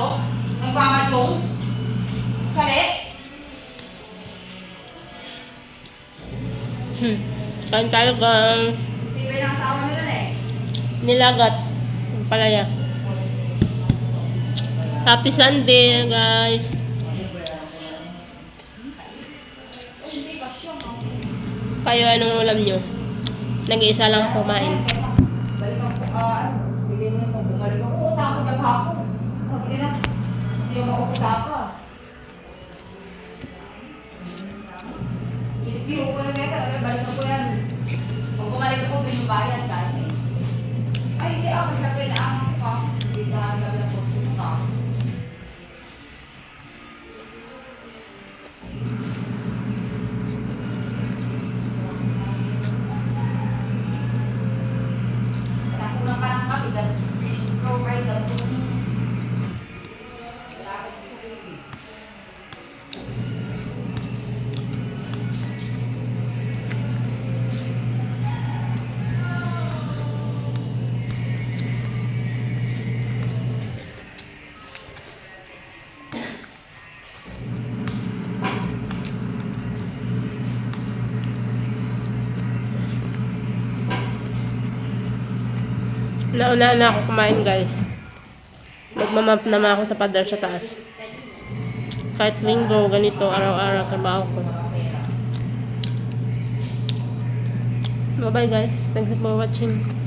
Pablo? Nagmamadong? Sali? Kain tayo guys. Bibay ng asawa nila eh. Nilagat. Ang palaya. Happy Sunday guys. Kayo anong ulam nyo? Nag-iisa lang kumain. Balik ako, hindi mo ito bumalik ako. Oo, takot ang hapon. Hindi na. Hindi mo maupisa ka. Hindi ko na kaya, balik ako yan. Pag bumalik ako, binubayad dahil. Ay, hindi ako siya kailangan ko. Hindi na kami ng posto ka. Nakulang ka ng kami, dahil ikaw kayo dahil. Nauna na ako kumain guys. Magmamap naman ako sa pader sa taas. Kahit linggo, ganito, araw-araw trabaho ko. Bye bye guys. Thanks for watching.